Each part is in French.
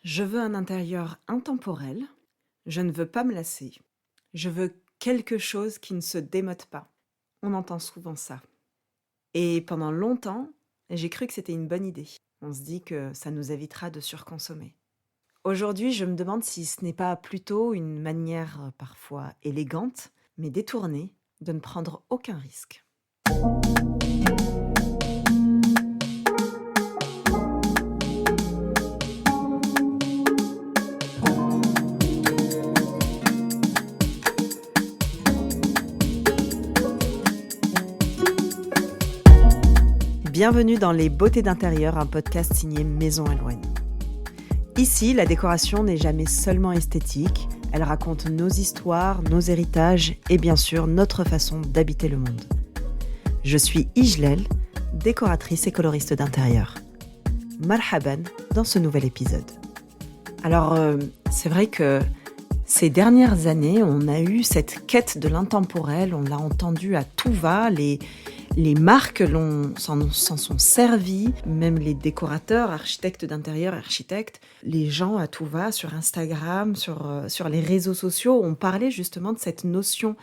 Je veux un intérieur intemporel, je ne veux pas me lasser, je veux quelque chose qui ne se démode pas. On entend souvent ça. Et pendant longtemps, j'ai cru que c'était une bonne idée. On se dit que ça nous évitera de surconsommer. Aujourd'hui, je me demande si ce n'est pas plutôt une manière parfois élégante, mais détournée, de ne prendre aucun risque. Bienvenue dans Les Beautés d'intérieur, un podcast signé Maison Alouane. Ici, la décoration n'est jamais seulement esthétique, elle raconte nos histoires, nos héritages et bien sûr notre façon d'habiter le monde. Je suis Ijlel, décoratrice et coloriste d'intérieur. Marhaban dans ce nouvel épisode. Alors, c'est vrai que ces dernières années, on a eu cette quête de l'intemporel, on l'a entendu à tout va, les marques s'en sont servies, même les décorateurs, architectes d'intérieur, architectes, les gens à tout va sur Instagram, sur les réseaux sociaux, ont parlé justement de cette notion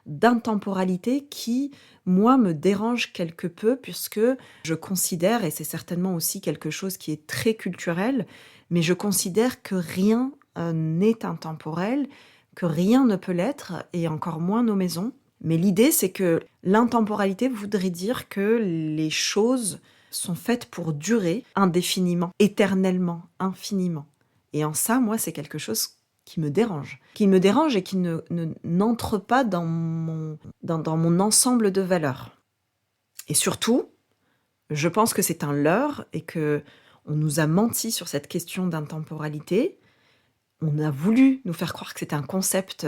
d'intemporalité qui, moi, me dérange quelque peu puisque je considère, et c'est certainement aussi quelque chose qui est très culturel, mais je considère que rien n'est intemporel, que rien ne peut l'être, et encore moins nos maisons. Mais l'idée, c'est que l'intemporalité voudrait dire que les choses sont faites pour durer indéfiniment, éternellement, infiniment. Et en ça, moi, c'est quelque chose qui me dérange et qui n'entre pas dans mon ensemble de valeurs. Et surtout, je pense que c'est un leurre et que on nous a menti sur cette question d'intemporalité. On a voulu nous faire croire que c'était un concept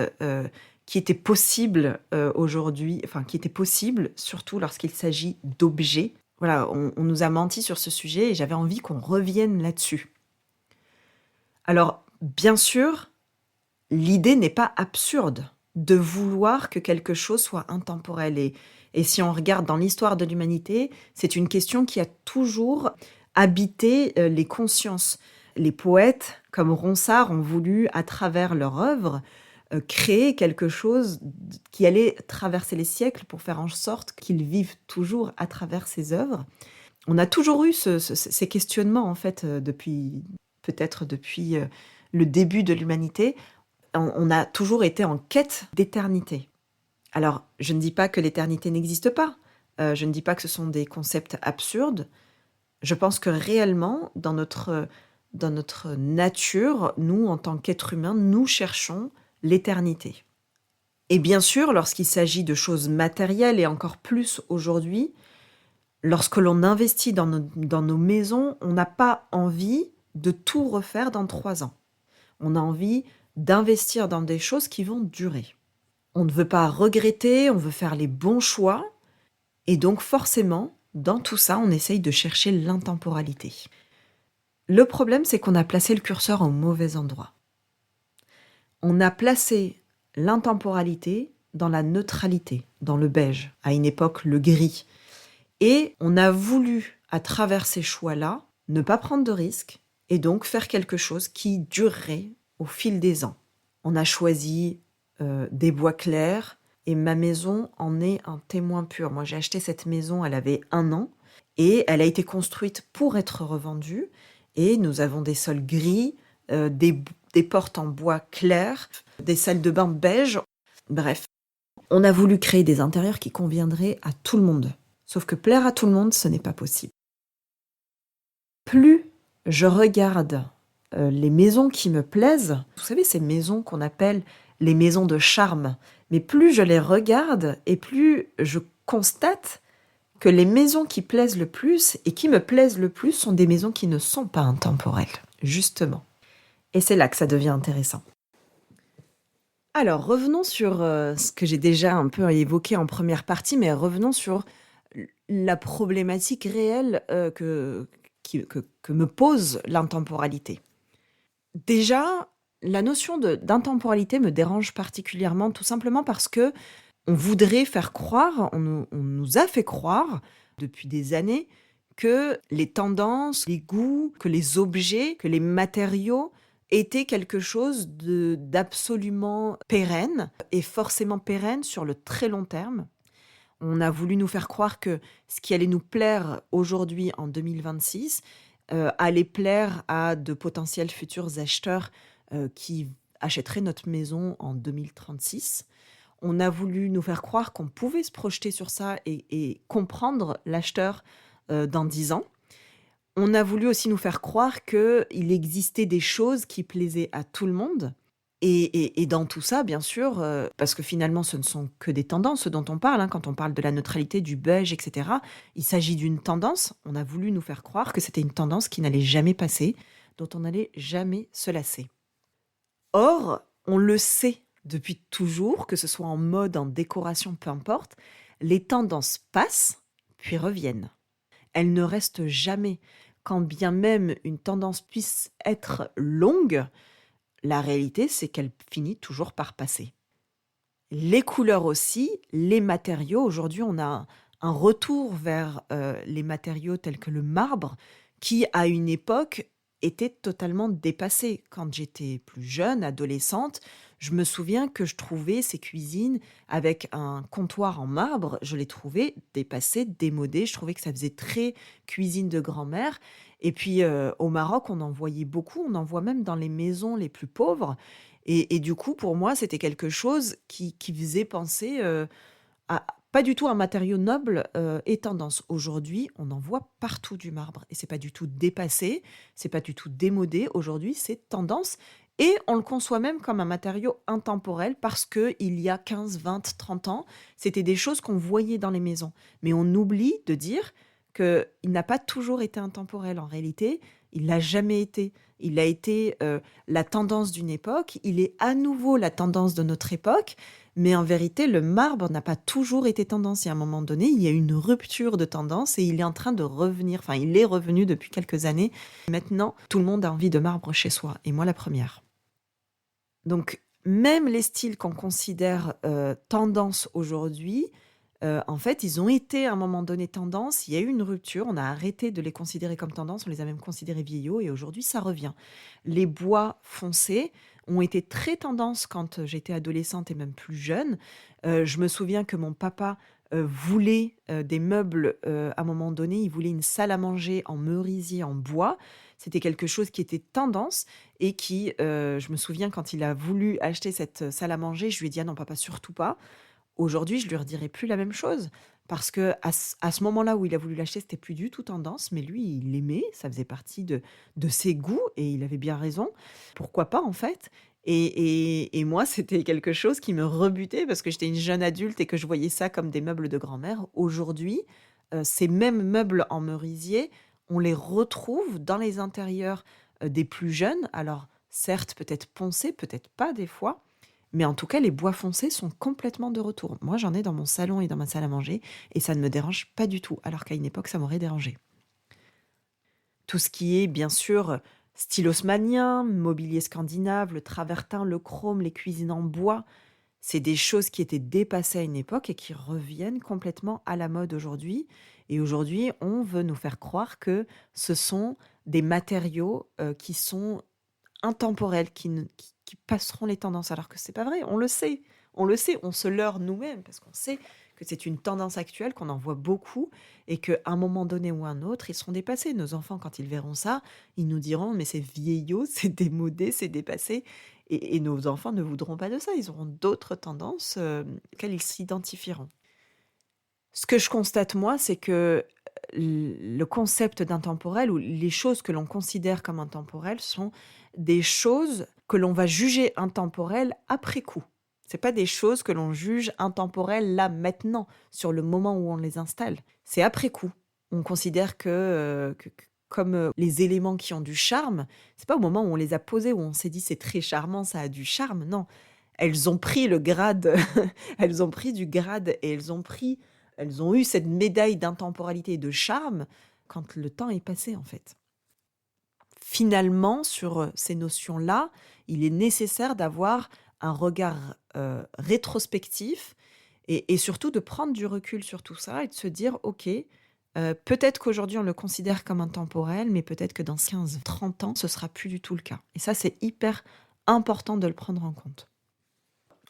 qui était possible aujourd'hui, enfin qui était possible, surtout lorsqu'il s'agit d'objets. Voilà, on nous a menti sur ce sujet et j'avais envie qu'on revienne là-dessus. Alors, bien sûr, l'idée n'est pas absurde de vouloir que quelque chose soit intemporel. Et si on regarde dans l'histoire de l'humanité, c'est une question qui a toujours habité les consciences. Les poètes, comme Ronsard, ont voulu, à travers leur œuvre, créer quelque chose qui allait traverser les siècles pour faire en sorte qu'ils vivent toujours à travers ces œuvres. On a toujours eu ces questionnements, en fait, peut-être depuis le début de l'humanité. On a toujours été en quête d'éternité. Alors, je ne dis pas que l'éternité n'existe pas. Je ne dis pas que ce sont des concepts absurdes. Je pense que réellement, dans notre nature, nous, en tant qu'êtres humains, nous cherchons l'éternité. Et bien sûr, lorsqu'il s'agit de choses matérielles, et encore plus aujourd'hui, lorsque l'on investit dans nos maisons, on n'a pas envie de tout refaire dans 3 ans. On a envie d'investir dans des choses qui vont durer. On ne veut pas regretter, on veut faire les bons choix. Et donc forcément, dans tout ça, on essaye de chercher l'intemporalité. Le problème, c'est qu'on a placé le curseur au mauvais endroit. On a placé l'intemporalité dans la neutralité, dans le beige, à une époque le gris. Et on a voulu, à travers ces choix-là, ne pas prendre de risques et donc faire quelque chose qui durerait au fil des ans. On a choisi des bois clairs et ma maison en est un témoin pur. Moi, j'ai acheté cette maison, elle avait 1 an et elle a été construite pour être revendue. Et nous avons des sols gris, des portes en bois clair, des salles de bain beige. Bref, on a voulu créer des intérieurs qui conviendraient à tout le monde. Sauf que plaire à tout le monde, ce n'est pas possible. Plus je regarde les maisons qui me plaisent, vous savez, ces maisons qu'on appelle les maisons de charme, mais plus je les regarde et plus je constate que les maisons qui plaisent le plus et qui me plaisent le plus sont des maisons qui ne sont pas intemporelles, justement. Et c'est là que ça devient intéressant. Alors, revenons sur ce que j'ai déjà un peu évoqué en première partie, mais revenons sur la problématique réelle que me pose l'intemporalité. Déjà, la notion d'intemporalité me dérange particulièrement, tout simplement parce que on voudrait faire croire, on nous a fait croire depuis des années que les tendances, les goûts, que les objets, que les matériaux était quelque chose d'absolument pérenne et forcément pérenne sur le très long terme. On a voulu nous faire croire que ce qui allait nous plaire aujourd'hui en 2026 allait plaire à de potentiels futurs acheteurs qui achèteraient notre maison en 2036. On a voulu nous faire croire qu'on pouvait se projeter sur ça et comprendre l'acheteur dans 10 ans. On a voulu aussi nous faire croire qu'il existait des choses qui plaisaient à tout le monde. Et dans tout ça, bien sûr, parce que finalement, ce ne sont que des tendances dont on parle, hein, quand on parle de la neutralité, du beige, etc. Il s'agit d'une tendance. On a voulu nous faire croire que c'était une tendance qui n'allait jamais passer, dont on n'allait jamais se lasser. Or, on le sait depuis toujours, que ce soit en mode, en décoration, peu importe, les tendances passent, puis reviennent. Elles ne restent jamais. Quand bien même une tendance puisse être longue, la réalité, c'est qu'elle finit toujours par passer. Les couleurs aussi, les matériaux. Aujourd'hui, on a un retour vers les matériaux tels que le marbre, qui, à une époque, était totalement dépassé. Quand j'étais plus jeune, adolescente, je me souviens que je trouvais ces cuisines avec un comptoir en marbre, je les trouvais dépassées, démodées. Je trouvais que ça faisait très cuisine de grand-mère. Et puis, au Maroc, on en voyait beaucoup. On en voit même dans les maisons les plus pauvres. Et du coup, pour moi, c'était quelque chose qui faisait penser à pas du tout un matériau noble et tendance. Aujourd'hui, on en voit partout du marbre. Et c'est pas du tout dépassé, c'est pas du tout démodé. Aujourd'hui, c'est tendance. Et on le conçoit même comme un matériau intemporel parce qu'il y a 15, 20, 30 ans, c'était des choses qu'on voyait dans les maisons. Mais on oublie de dire qu'il n'a pas toujours été intemporel. En réalité, il l'a jamais été. Il a été la tendance d'une époque, il est à nouveau la tendance de notre époque, mais en vérité, le marbre n'a pas toujours été tendance. Et à un moment donné, il y a eu une rupture de tendance et il est en train de revenir. Enfin, il est revenu depuis quelques années. Maintenant, tout le monde a envie de marbre chez soi, et moi la première. Donc, même les styles qu'on considère tendance aujourd'hui, en fait, ils ont été à un moment donné tendance. Il y a eu une rupture. On a arrêté de les considérer comme tendance. On les a même considérés vieillots. Et aujourd'hui, ça revient. Les bois foncés ont été très tendance quand j'étais adolescente et même plus jeune. Je me souviens que mon papa voulait des meubles à un moment donné. Il voulait une salle à manger en merisier, en bois. C'était quelque chose qui était tendance et qui, je me souviens, quand il a voulu acheter cette salle à manger, je lui ai dit: «Ah non, papa, surtout pas». Aujourd'hui, je lui redirai plus la même chose parce que à ce moment-là où il a voulu l'acheter, c'était plus du tout tendance, mais lui, il l'aimait, ça faisait partie de ses goûts et il avait bien raison. Pourquoi pas, en fait? Et moi, c'était quelque chose qui me rebutait parce que j'étais une jeune adulte et que je voyais ça comme des meubles de grand-mère. Aujourd'hui, ces mêmes meubles en merisier, on les retrouve dans les intérieurs, des plus jeunes. Alors certes, peut-être poncés, peut-être pas des fois, mais en tout cas, les bois foncés sont complètement de retour. Moi, j'en ai dans mon salon et dans ma salle à manger et ça ne me dérange pas du tout, alors qu'à une époque, ça m'aurait dérangé. Tout ce qui est, bien sûr, style haussmannien, mobilier scandinave, le travertin, le chrome, les cuisines en bois, c'est des choses qui étaient dépassées à une époque et qui reviennent complètement à la mode aujourd'hui. Et aujourd'hui, on veut nous faire croire que ce sont des matériaux qui sont intemporels, qui passeront les tendances, alors que c'est pas vrai. On le sait, on se leurre nous-mêmes parce qu'on sait que c'est une tendance actuelle, qu'on en voit beaucoup et qu'à un moment donné ou un autre, ils seront dépassés. Nos enfants, quand ils verront ça, ils nous diront: mais c'est vieillot, c'est démodé, c'est dépassé. Et nos enfants ne voudront pas de ça. Ils auront d'autres tendances auxquelles ils s'identifieront. Ce que je constate, moi, c'est que le concept d'intemporel ou les choses que l'on considère comme intemporelles sont des choses que l'on va juger intemporelles après coup. C'est pas des choses que l'on juge intemporelles là, maintenant, sur le moment où on les installe. C'est après coup. On considère que comme les éléments qui ont du charme, c'est pas au moment où on les a posés, où on s'est dit c'est très charmant, ça a du charme. Non, elles ont pris le grade, elles ont pris du grade et elles ont eu cette médaille d'intemporalité et de charme quand le temps est passé, en fait. Finalement, sur ces notions-là, il est nécessaire d'avoir un regard rétrospectif et surtout de prendre du recul sur tout ça et de se dire: ok, Peut-être qu'aujourd'hui on le considère comme intemporel, mais peut-être que dans 15-30 ans, ce sera plus du tout le cas. Et ça, c'est hyper important de le prendre en compte.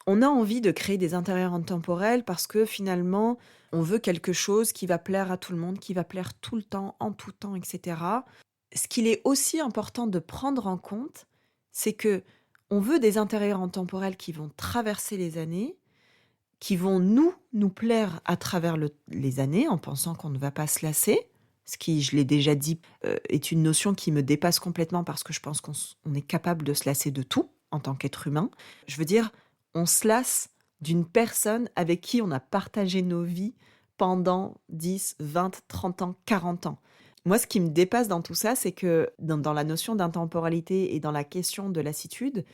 On a envie de créer des intérieurs intemporels parce que finalement, on veut quelque chose qui va plaire à tout le monde, qui va plaire tout le temps, en tout temps, etc. Ce qu'il est aussi important de prendre en compte, c'est que on veut des intérieurs intemporels qui vont traverser les années, qui vont nous plaire à travers les années, en pensant qu'on ne va pas se lasser. Ce qui, je l'ai déjà dit, est une notion qui me dépasse complètement parce que je pense qu'on est capable de se lasser de tout en tant qu'être humain. Je veux dire, on se lasse d'une personne avec qui on a partagé nos vies pendant 10, 20, 30 ans, 40 ans. Moi, ce qui me dépasse dans tout ça, c'est que dans la notion d'intemporalité et dans la question de lassitude,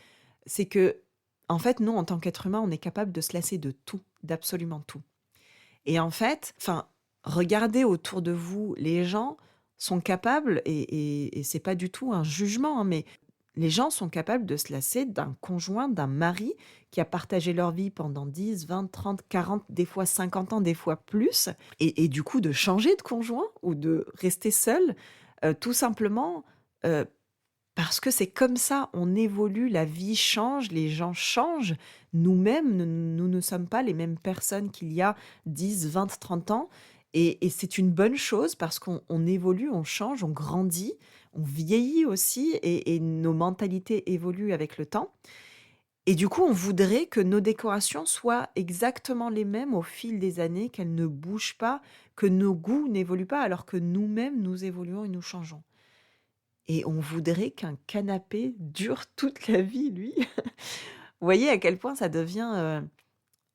c'est que, en fait, nous, en tant qu'être humain, on est capable de se lasser de tout, d'absolument tout. Et en fait, regardez autour de vous, les gens sont capables, et c'est pas du tout un jugement, hein, mais les gens sont capables de se lasser d'un conjoint, d'un mari qui a partagé leur vie pendant 10, 20, 30, 40, des fois 50 ans, des fois plus, et du coup de changer de conjoint ou de rester seul, tout simplement euh, parce que c'est comme ça, on évolue, la vie change, les gens changent. Nous-mêmes, nous ne sommes pas les mêmes personnes qu'il y a 10, 20, 30 ans. Et c'est une bonne chose parce qu'on évolue, on change, on grandit, on vieillit aussi et nos mentalités évoluent avec le temps. Et du coup, on voudrait que nos décorations soient exactement les mêmes au fil des années, qu'elles ne bougent pas, que nos goûts n'évoluent pas alors que nous-mêmes, nous évoluons et nous changeons. Et on voudrait qu'un canapé dure toute la vie, lui. Vous voyez à quel point ça devient...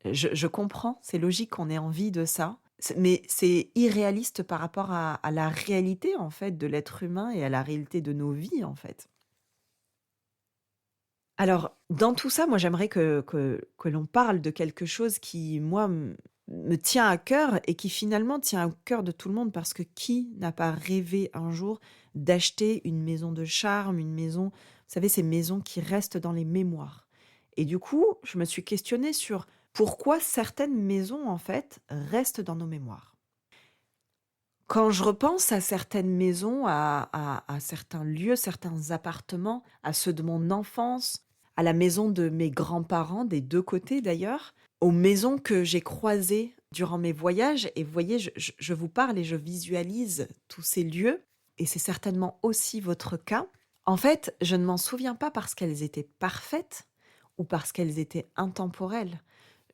je comprends, c'est logique qu'on ait envie de ça, mais c'est irréaliste par rapport à la réalité, en fait, de l'être humain et à la réalité de nos vies, en fait. Alors, dans tout ça, moi, j'aimerais que l'on parle de quelque chose qui, moi, me tient à cœur et qui finalement tient au cœur de tout le monde parce que qui n'a pas rêvé un jour d'acheter une maison de charme, une maison, vous savez, ces maisons qui restent dans les mémoires. Et du coup, je me suis questionnée sur pourquoi certaines maisons, en fait, restent dans nos mémoires. Quand je repense à certaines maisons, à certains lieux, certains appartements, à ceux de mon enfance, à la maison de mes grands-parents, des deux côtés d'ailleurs, aux maisons que j'ai croisées durant mes voyages, et vous voyez, je vous parle et je visualise tous ces lieux, et c'est certainement aussi votre cas. En fait, je ne m'en souviens pas parce qu'elles étaient parfaites ou parce qu'elles étaient intemporelles.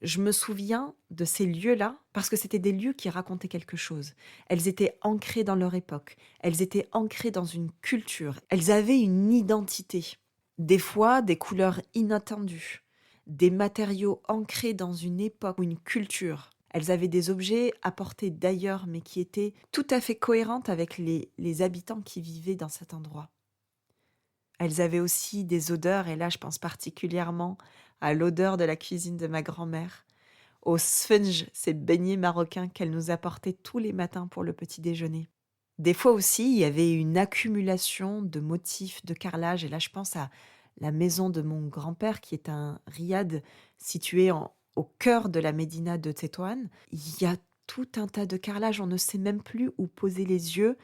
Je me souviens de ces lieux-là parce que c'était des lieux qui racontaient quelque chose. Elles étaient ancrées dans leur époque, elles étaient ancrées dans une culture, elles avaient une identité. Des fois, des couleurs inattendues, des matériaux ancrés dans une époque ou une culture. Elles avaient des objets apportés d'ailleurs, mais qui étaient tout à fait cohérentes avec les habitants qui vivaient dans cet endroit. Elles avaient aussi des odeurs, et là je pense particulièrement à l'odeur de la cuisine de ma grand-mère, au sponge, ces beignets marocains qu'elle nous apportait tous les matins pour le petit déjeuner. Des fois aussi, il y avait une accumulation de motifs de carrelage, et là je pense à la maison de mon grand-père qui est un riad situé au cœur de la médina de Tétouan. Il y a tout un tas de carrelage, on ne sait même plus où poser les yeux.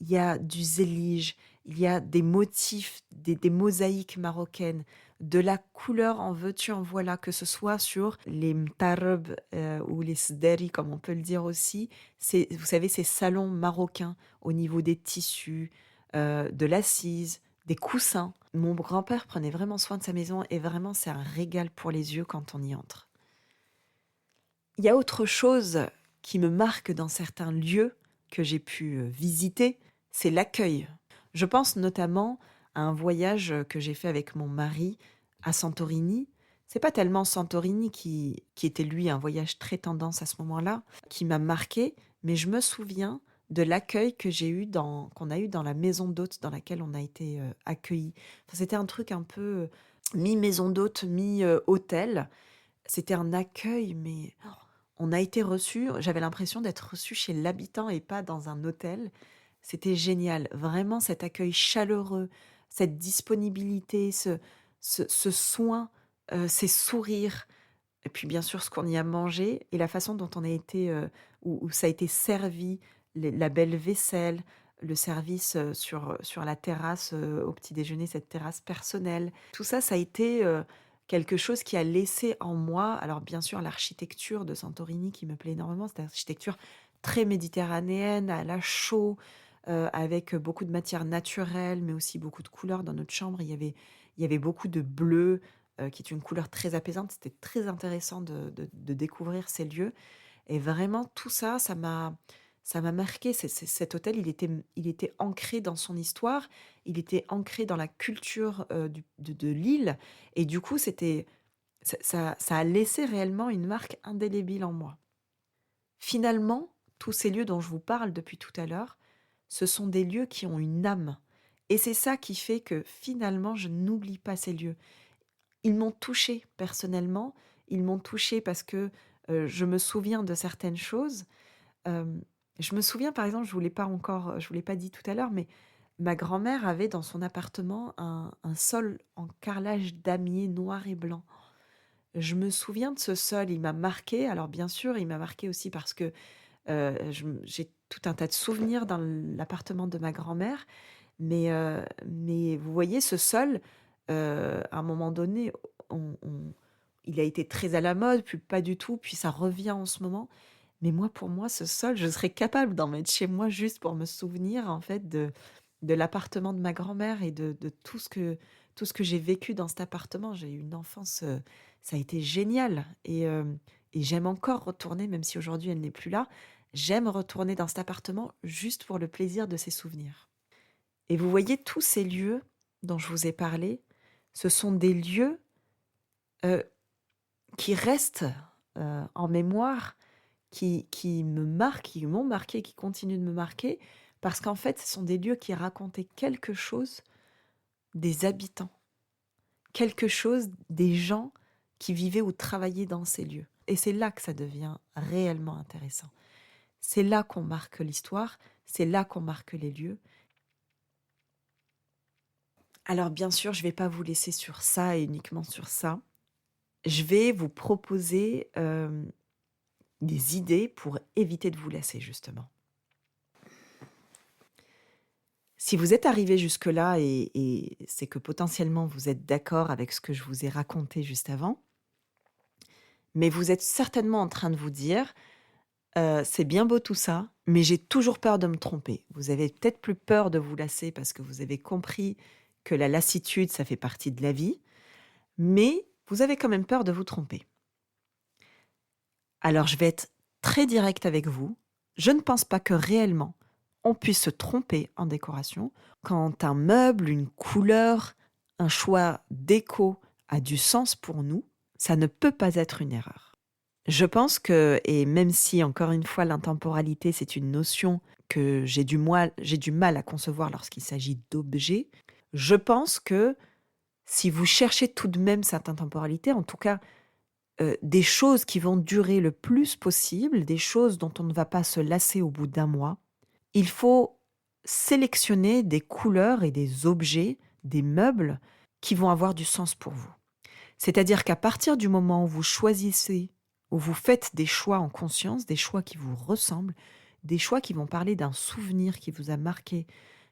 Il y a du zélige, il y a des motifs, des mosaïques marocaines, de la couleur en veux-tu en voilà, que ce soit sur les mtarb ou les sderi, comme on peut le dire aussi. Vous savez, ces salons marocains au niveau des tissus, de l'assise, des coussins. Mon grand-père prenait vraiment soin de sa maison et vraiment c'est un régal pour les yeux quand on y entre. Il y a autre chose qui me marque dans certains lieux que j'ai pu visiter, c'est l'accueil. Je pense notamment à un voyage que j'ai fait avec mon mari à Santorini. C'est pas tellement Santorini qui était lui un voyage très tendance à ce moment-là, qui m'a marqué, mais je me souviens de l'accueil que qu'on a eu dans la maison d'hôte dans laquelle on a été accueillis. Enfin, c'était un truc un peu mi-maison d'hôte, mi-hôtel. C'était un accueil, mais on a été reçus, j'avais l'impression d'être reçue chez l'habitant et pas dans un hôtel. C'était génial, vraiment cet accueil chaleureux, cette disponibilité, ce soin, ces sourires, et puis bien sûr ce qu'on y a mangé et la façon dont on a été, où ça a été servi, la belle vaisselle, le service sur la terrasse au petit déjeuner, cette terrasse personnelle. Tout ça, ça a été quelque chose qui a laissé en moi, alors bien sûr l'architecture de Santorini qui me plaît énormément, c'est une architecture très méditerranéenne, à la chaux, avec beaucoup de matières naturelles, mais aussi beaucoup de couleurs. Dans notre chambre, il y avait beaucoup de bleu, qui est une couleur très apaisante. C'était très intéressant de découvrir ces lieux. Et vraiment, tout ça, ça m'a marqué. Cet hôtel, il était ancré dans son histoire, il était ancré dans la culture de l'île. Et du coup, ça a laissé réellement une marque indélébile en moi. Finalement, tous ces lieux dont je vous parle depuis tout à l'heure, ce sont des lieux qui ont une âme. Et c'est ça qui fait que finalement, je n'oublie pas ces lieux. Ils m'ont touchée personnellement, ils m'ont touchée parce que je me souviens de certaines choses. Hem, je me souviens par exemple, je vous l'ai pas dit tout à l'heure, mais ma grand-mère avait dans son appartement un sol en carrelage damier noir et blanc. Je me souviens de ce sol, il m'a marquée. Alors bien sûr, il m'a marquée aussi parce que, j'ai tout un tas de souvenirs dans l'appartement de ma grand-mère, mais vous voyez ce sol, à un moment donné, il a été très à la mode, puis pas du tout, puis ça revient en ce moment. Mais moi, pour moi, ce sol, je serais capable d'en mettre chez moi juste pour me souvenir, en fait, de l'appartement de ma grand-mère et de tout ce que j'ai vécu dans cet appartement. J'ai eu une enfance, ça a été génial et j'aime encore retourner, même si aujourd'hui elle n'est plus là, j'aime retourner dans cet appartement juste pour le plaisir de ces souvenirs. Et vous voyez, tous ces lieux dont je vous ai parlé, ce sont des lieux, heu, qui restent, en mémoire, qui me marquent, qui m'ont marqué, qui continuent de me marquer, parce qu'en fait, ce sont des lieux qui racontaient quelque chose des habitants, quelque chose des gens qui vivaient ou travaillaient dans ces lieux. Et c'est là que ça devient réellement intéressant. C'est là qu'on marque l'histoire, c'est là qu'on marque les lieux. Alors bien sûr, je ne vais pas vous laisser sur ça et uniquement sur ça. Je vais vous proposer des idées pour éviter de vous lasser, justement. Si vous êtes arrivé jusque-là et c'est que potentiellement vous êtes d'accord avec ce que je vous ai raconté juste avant, mais vous êtes certainement en train de vous dire, c'est bien beau tout ça, mais j'ai toujours peur de me tromper. Vous avez peut-être plus peur de vous lasser parce que vous avez compris que la lassitude, ça fait partie de la vie, mais vous avez quand même peur de vous tromper. Alors je vais être très directe avec vous. Je ne pense pas que réellement on puisse se tromper en décoration quand un meuble, une couleur, un choix déco a du sens pour nous. Ça ne peut pas être une erreur. Je pense que, et même si encore une fois l'intemporalité c'est une notion que j'ai du mal à concevoir lorsqu'il s'agit d'objets, je pense que si vous cherchez tout de même cette intemporalité, en tout cas des choses qui vont durer le plus possible, des choses dont on ne va pas se lasser au bout d'un mois, il faut sélectionner des couleurs et des objets, des meubles qui vont avoir du sens pour vous. C'est-à-dire qu'à partir du moment où vous choisissez, où vous faites des choix en conscience, des choix qui vous ressemblent, des choix qui vont parler d'un souvenir qui vous a marqué,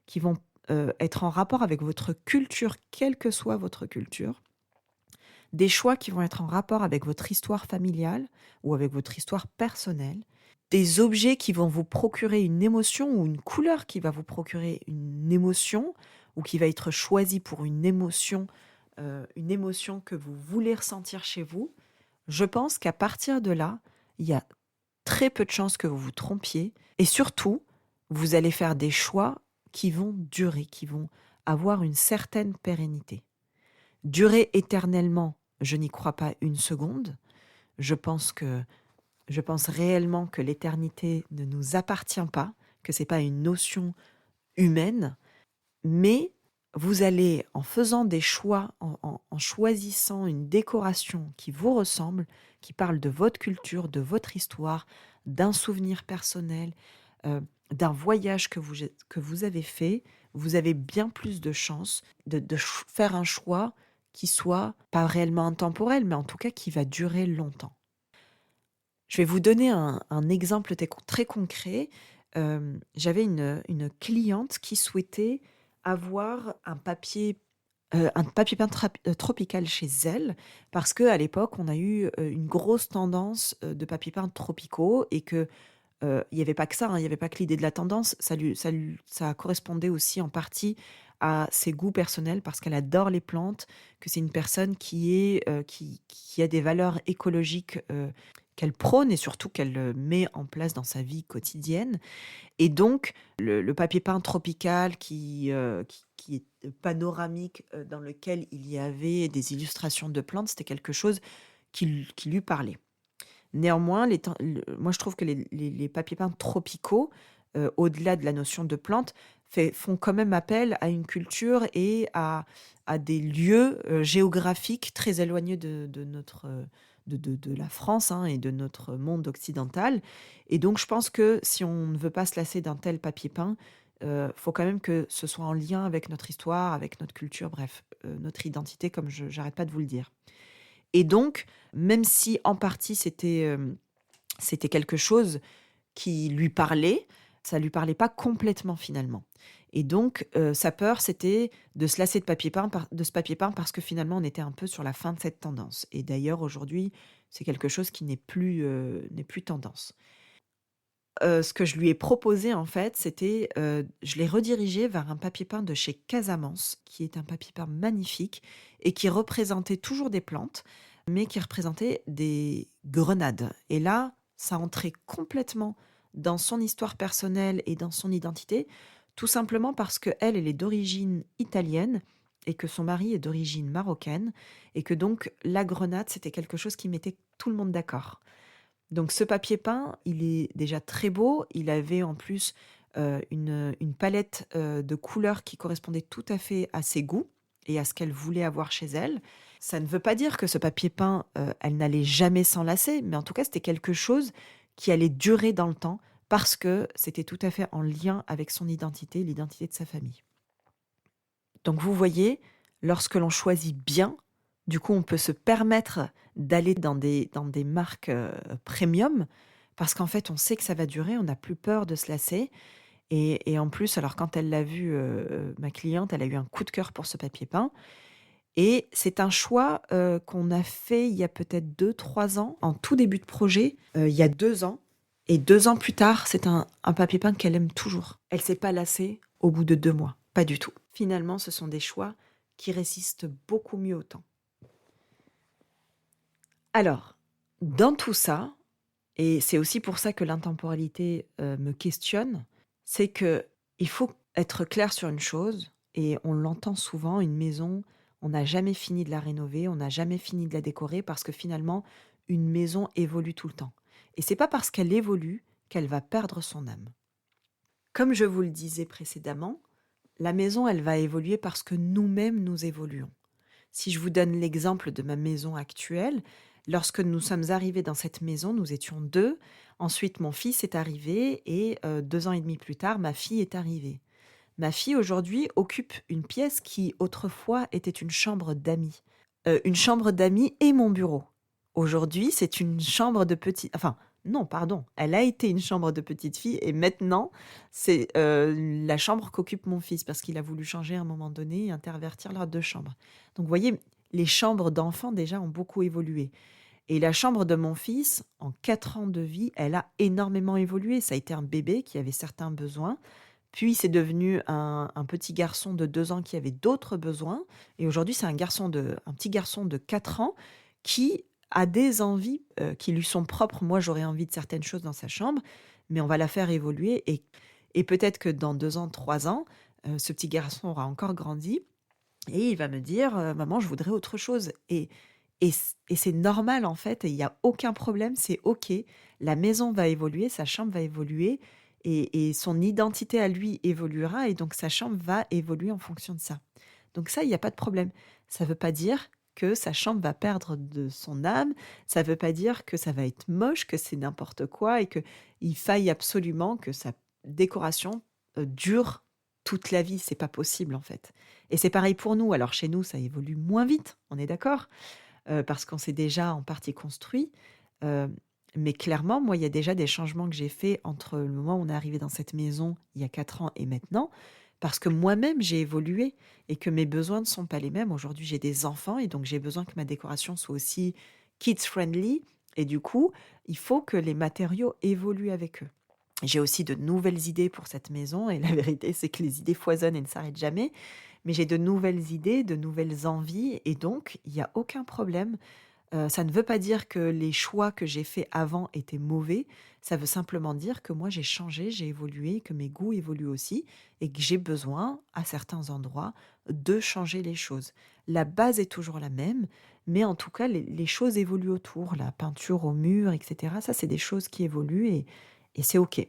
qui vont être en rapport avec votre culture, quelle que soit votre culture, des choix qui vont être en rapport avec votre histoire familiale ou avec votre histoire personnelle, des objets qui vont vous procurer une émotion ou une couleur qui va vous procurer une émotion ou qui va être choisie pour une émotion que vous voulez ressentir chez vous. Je pense qu'à partir de là, il y a très peu de chances que vous vous trompiez et surtout, vous allez faire des choix qui vont durer, qui vont avoir une certaine pérennité. Durer éternellement, je n'y crois pas une seconde. Je pense réellement que l'éternité ne nous appartient pas, que c'est pas une notion humaine, mais vous allez, en faisant des choix, en choisissant une décoration qui vous ressemble, qui parle de votre culture, de votre histoire, d'un souvenir personnel, d'un voyage que vous avez fait, vous avez bien plus de chances de faire un choix qui soit pas réellement intemporel, mais en tout cas qui va durer longtemps. Je vais vous donner un exemple très concret. j'avais une cliente qui souhaitait avoir un papier peint tropical chez elle parce qu'à l'époque, on a eu, une grosse tendance, de papiers peints tropicaux et que, il y avait pas que ça, hein, il y avait pas que l'idée de la tendance, ça correspondait aussi en partie à ses goûts personnels parce qu'elle adore les plantes, que c'est une personne qui a des valeurs écologiques, qu'elle prône et surtout qu'elle, met en place dans sa vie quotidienne et donc le papier peint tropical qui est panoramique, dans lequel il y avait des illustrations de plantes, c'était quelque chose qui lui parlait. Néanmoins, moi je trouve que les papiers peints tropicaux, au-delà de la notion de plante, font quand même appel à une culture et à des lieux, géographiques très éloignés de notre, de la France, hein, et de notre monde occidental et donc je pense que si on ne veut pas se lasser d'un tel papier peint, faut quand même que ce soit en lien avec notre histoire, avec notre culture, bref, notre identité comme je j'arrête pas de vous le dire. Et donc, même si en partie c'était quelque chose qui lui parlait, ça lui parlait pas complètement finalement. Et donc, sa peur, c'était de se lasser de ce papier peint parce que finalement on était un peu sur la fin de cette tendance. Et d'ailleurs aujourd'hui, c'est quelque chose qui n'est plus tendance. Ce que je lui ai proposé en fait, c'était, je l'ai redirigé vers un papier peint de chez Casamance, qui est un papier peint magnifique et qui représentait toujours des plantes, mais qui représentait des grenades. Et là, ça entrait complètement dans son histoire personnelle et dans son identité, tout simplement parce qu'elle, elle est d'origine italienne et que son mari est d'origine marocaine et que donc la grenade, c'était quelque chose qui mettait tout le monde d'accord. Donc ce papier peint, il est déjà très beau. Il avait en plus, une palette, de couleurs qui correspondait tout à fait à ses goûts et à ce qu'elle voulait avoir chez elle. Ça ne veut pas dire que ce papier peint, elle n'allait jamais s'en lasser, mais en tout cas, c'était quelque chose qui allait durer dans le temps parce que c'était tout à fait en lien avec son identité, l'identité de sa famille. Donc vous voyez, lorsque l'on choisit bien, du coup, on peut se permettre d'aller dans des marques, premium parce qu'en fait, on sait que ça va durer, on n'a plus peur de se lasser et en plus, alors quand elle l'a vu, ma cliente, elle a eu un coup de cœur pour ce papier peint et c'est un choix, qu'on a fait il y a peut-être 2 3 ans, en tout début de projet, il y a 2 ans et 2 ans plus tard, c'est un papier peint qu'elle aime toujours. Elle s'est pas lassée au bout de 2 mois, pas du tout. Finalement, ce sont des choix qui résistent beaucoup mieux au temps. Alors, dans tout ça, et c'est aussi pour ça que l'intemporalité, me questionne, c'est que il faut être clair sur une chose et on l'entend souvent, une maison, on n'a jamais fini de la rénover, on n'a jamais fini de la décorer parce que finalement, une maison évolue tout le temps et c'est pas parce qu'elle évolue qu'elle va perdre son âme. Comme je vous le disais précédemment, la maison, elle va évoluer parce que nous-mêmes, nous évoluons. Si je vous donne l'exemple de ma maison actuelle, lorsque nous sommes arrivés dans cette maison, nous étions 2. Ensuite, mon fils est arrivé et 2 ans et demi plus tard, ma fille est arrivée. Ma fille, aujourd'hui, occupe une pièce qui, autrefois, était une chambre d'amis. Une chambre d'amis et mon bureau. Aujourd'hui, c'est une chambre de petite enfin, non, pardon, elle a été une chambre de petite fille et maintenant, c'est, la chambre qu'occupe mon fils parce qu'il a voulu changer à un moment donné et intervertir leurs 2 chambres. Donc vous voyez, les chambres d'enfants déjà ont beaucoup évolué et la chambre de mon fils, en 4 ans de vie, elle a énormément évolué. Ça a été un bébé qui avait certains besoins, puis c'est devenu un petit garçon de 2 ans qui avait d'autres besoins et aujourd'hui c'est un petit garçon de 4 ans qui a des envies, qui lui sont propres. Moi, j'aurais envie de certaines choses dans sa chambre, mais on va la faire évoluer et peut-être que dans 2 ans, 3 ans, ce petit garçon aura encore grandi et il va me dire, «Maman, je voudrais autre chose» et c'est normal en fait et il y a aucun problème, c'est OK. La maison va évoluer, sa chambre va évoluer et son identité à lui évoluera et donc sa chambre va évoluer en fonction de ça. Donc ça, il y a pas de problème. Ça veut pas dire que sa chambre va perdre de son âme, ça veut pas dire que ça va être moche, que c'est n'importe quoi et qu'il faille absolument que sa décoration, dure toute la vie. C'est pas possible en fait et c'est pareil pour nous. Alors chez nous, ça évolue moins vite, on est d'accord? Parce qu'on s'est déjà en partie construit. Heu, Mais clairement, moi, il y a déjà des changements que j'ai faits entre le moment où on est arrivé dans cette maison il y a 4 ans et maintenant, parce que moi-même j'ai évolué et que mes besoins ne sont pas les mêmes. Aujourd'hui, j'ai des enfants et donc j'ai besoin que ma décoration soit aussi kids friendly et du coup, il faut que les matériaux évoluent avec eux. J'ai aussi de nouvelles idées pour cette maison et la vérité, c'est que les idées foisonnent et ne s'arrêtent jamais. Mais j'ai de nouvelles idées, de nouvelles envies et donc il y a aucun problème. Ça ne veut pas dire que les choix que j'ai faits avant étaient mauvais. Ça veut simplement dire que moi j'ai changé, j'ai évolué, que mes goûts évoluent aussi et que j'ai besoin, à certains endroits, de changer les choses. La base est toujours la même, mais en tout cas les choses évoluent autour. La peinture au mur et cetera, ça c'est des choses qui évoluent et c'est OK.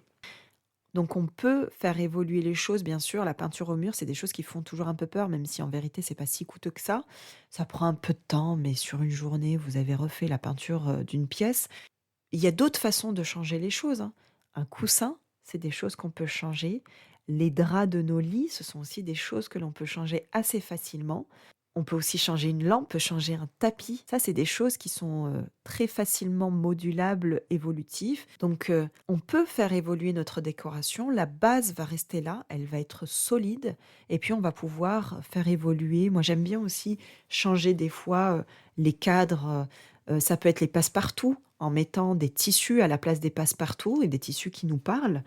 Donc on peut faire évoluer les choses, bien sûr. La peinture au mur, c'est des choses qui font toujours un peu peur, même si en vérité, c'est pas si coûteux que ça. Ça prend un peu de temps, mais sur une journée, vous avez refait la peinture d'une pièce. Il y a d'autres façons de changer les choses, hein. Un coussin, c'est des choses qu'on peut changer. Les draps de nos lits, ce sont aussi des choses que l'on peut changer assez facilement. On peut aussi changer une lampe, on peut changer un tapis. Ça, c'est des choses qui sont très facilement modulables, évolutifs. Donc, on peut faire évoluer notre décoration. La base va rester là, elle va être solide. Et puis, on va pouvoir faire évoluer. Moi, j'aime bien aussi changer des fois les cadres. Ça peut être les passe-partout, en mettant des tissus à la place des passe-partout et des tissus qui nous parlent,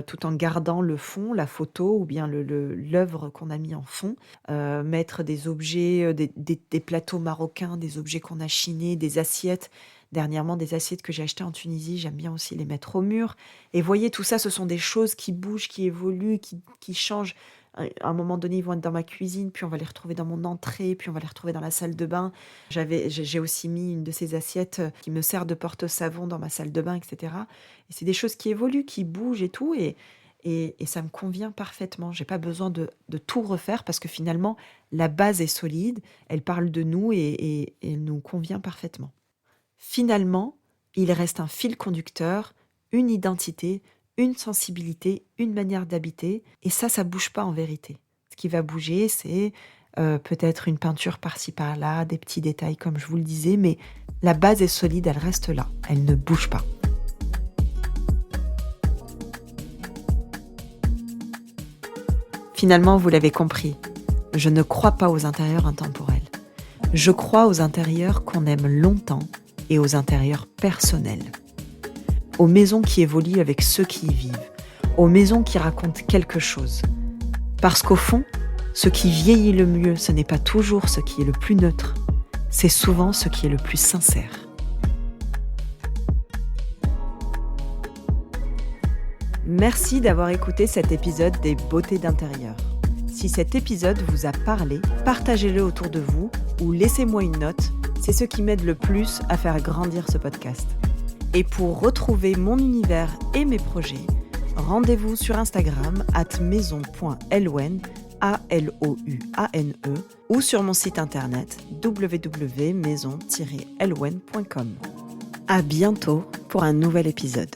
tout en gardant le fond, la photo ou bien l'œuvre qu'on a mis en fond. Mettre des objets, des plateaux marocains, des objets qu'on a chinés, des assiettes. Dernièrement, des assiettes que j'ai achetées en Tunisie, j'aime bien aussi les mettre au mur. Et voyez, tout ça, ce sont des choses qui bougent, qui évoluent, qui changent. À un moment donné, ils vont être dans ma cuisine, puis on va les retrouver dans mon entrée, puis on va les retrouver dans la salle de bain. J'ai aussi mis une de ces assiettes qui me sert de porte-savon dans ma salle de bain, etc. Et c'est des choses qui évoluent, qui bougent et tout, et ça me convient parfaitement. J'ai pas besoin de tout refaire parce que finalement, la base est solide, elle parle de nous et elle nous convient parfaitement. Finalement, il reste un fil conducteur, une identité, une sensibilité, une manière d'habiter, et ça bouge pas en vérité. Ce qui va bouger, c'est peut-être une peinture par-ci par-là, des petits détails comme je vous le disais, mais la base est solide, elle reste là, elle ne bouge pas. Finalement, vous l'avez compris, je ne crois pas aux intérieurs intemporels. Je crois aux intérieurs qu'on aime longtemps et aux intérieurs personnels. Aux maisons qui évoluent avec ceux qui y vivent, aux maisons qui racontent quelque chose. Parce qu'au fond, ce qui vieillit le mieux, ce n'est pas toujours ce qui est le plus neutre, c'est souvent ce qui est le plus sincère. Merci d'avoir écouté cet épisode des Beautés d'intérieur. Si cet épisode vous a parlé, partagez-le autour de vous ou laissez-moi une note, c'est ce qui m'aide le plus à faire grandir ce podcast. Et pour retrouver mon univers et mes projets, rendez-vous sur Instagram @maison.elouane, ALOUANE, ou sur mon site internet www.maison-elouane.com. À bientôt pour un nouvel épisode.